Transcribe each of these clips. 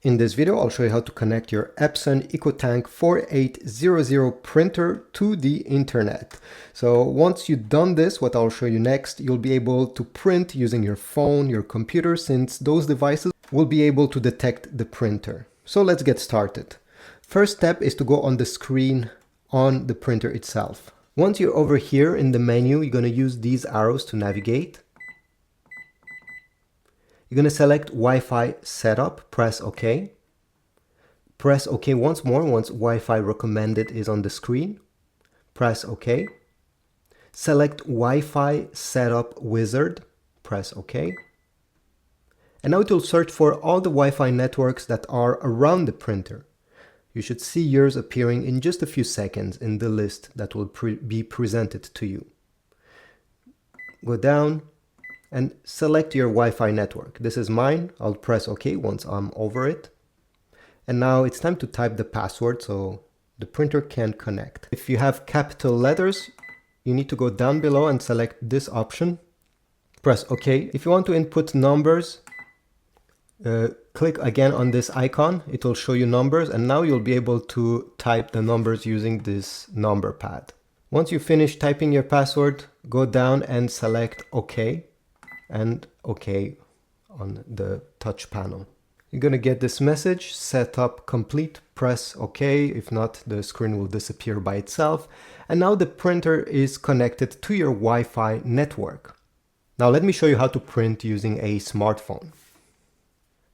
In this video, I'll show you how to connect your Epson EcoTank 4800 printer to the internet. So once you've done this, what I'll show you next, you'll be able to print using your phone, your computer, since those devices will be able to detect the printer. So let's get started. First step is to go on the screen on the printer itself. Once you're over here in the menu, you're going to use these arrows to navigate. You're going to select Wi-Fi setup, press OK. Press OK once more once Wi-Fi recommended is on the screen. Press OK. Select Wi-Fi setup wizard, press OK. And now it will search for all the Wi-Fi networks that are around the printer. You should see yours appearing in just a few seconds in the list that will be presented to you. Go down and select your Wi-Fi network. This is mine. I'll press OK once I'm over it. And now it's time to type the password so the printer can connect. If you have capital letters, you need to go down below and select this option. Press OK. If you want to input numbers, click again on this icon. It will show you numbers, and now you'll be able to type the numbers using this number pad. Once you finish typing your password, go down and select OK. And OK on the touch panel. You're going to get this message, setup complete, press OK. If not, the screen will disappear by itself. And now the printer is connected to your Wi-Fi network. Now let me show you how to print using a smartphone.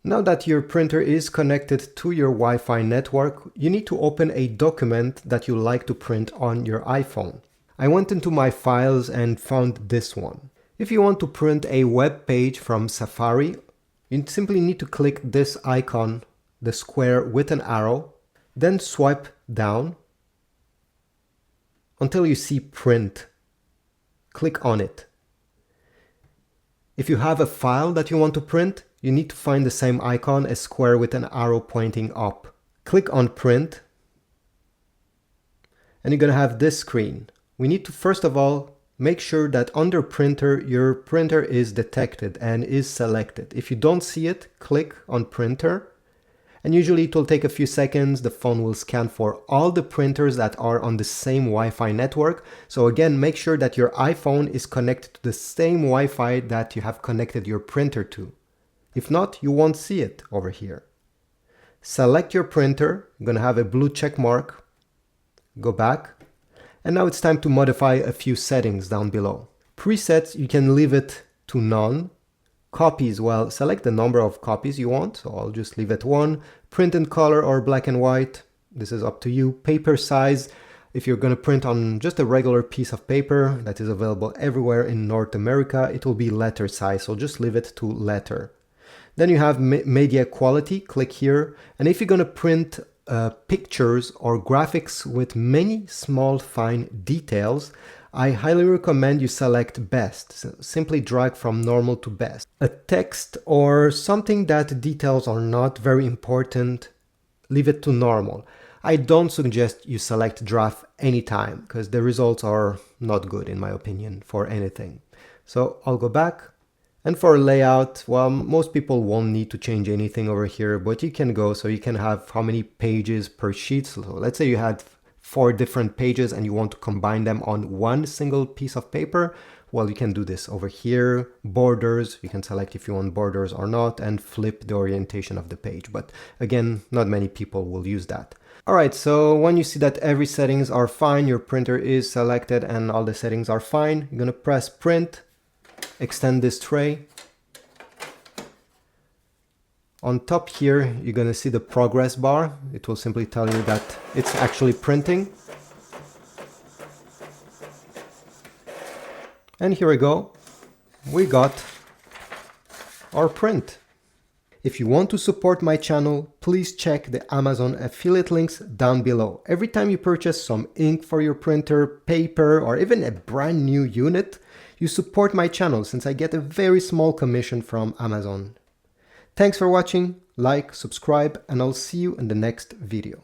Now that your printer is connected to your Wi-Fi network, you need to open a document that you like to print on your iPhone. I went into my files and found this one. If you want to print a web page from Safari, you simply need to click this icon, the square with an arrow, then swipe down until you see print. Click on it. If you have a file that you want to print, you need to find the same icon, a square with an arrow pointing up. Click on print, and you're going to have this screen. We need to first of all make sure that under printer, your printer is detected and is selected. If you don't see it, click on printer, and usually it will take a few seconds. The phone will scan for all the printers that are on the same Wi-Fi network. So again, make sure that your iPhone is connected to the same Wi-Fi that you have connected your printer to. If not, you won't see it over here. Select your printer. You're going to have a blue check mark. Go back. And now it's time to modify a few settings down below. Presets, you can leave it to none. Copies, well, select the number of copies you want. So I'll just leave it 1. Print in color or black and white. This is up to you. Paper size, if you're going to print on just a regular piece of paper that is available everywhere in North America, it will be letter size. So just leave it to letter. Then you have media quality. Click here. And if you're going to print pictures or graphics with many small fine details, I highly recommend you select best. So simply drag from normal to best. A text or something that details are not very important, leave it to normal. I don't suggest you select draft anytime because the results are not good in my opinion for anything. So I'll go back. And for layout, well, most people won't need to change anything over here, but you can go so you can have how many pages per sheet. So let's say you had 4 different pages and you want to combine them on one single piece of paper. Well, you can do this over here. Borders, you can select if you want borders or not, and flip the orientation of the page. But again, not many people will use that. All right, so when you see that every settings are fine, your printer is selected and all the settings are fine, you're gonna press print. Extend this tray. On top here, you're going to see the progress bar. It will simply tell you that it's actually printing. And here we go. We got our print. If you want to support my channel, please check the Amazon affiliate links down below. Every time you purchase some ink for your printer, paper, or even a brand new unit, you support my channel since I get a very small commission from Amazon. Thanks for watching, like, subscribe, and I'll see you in the next video.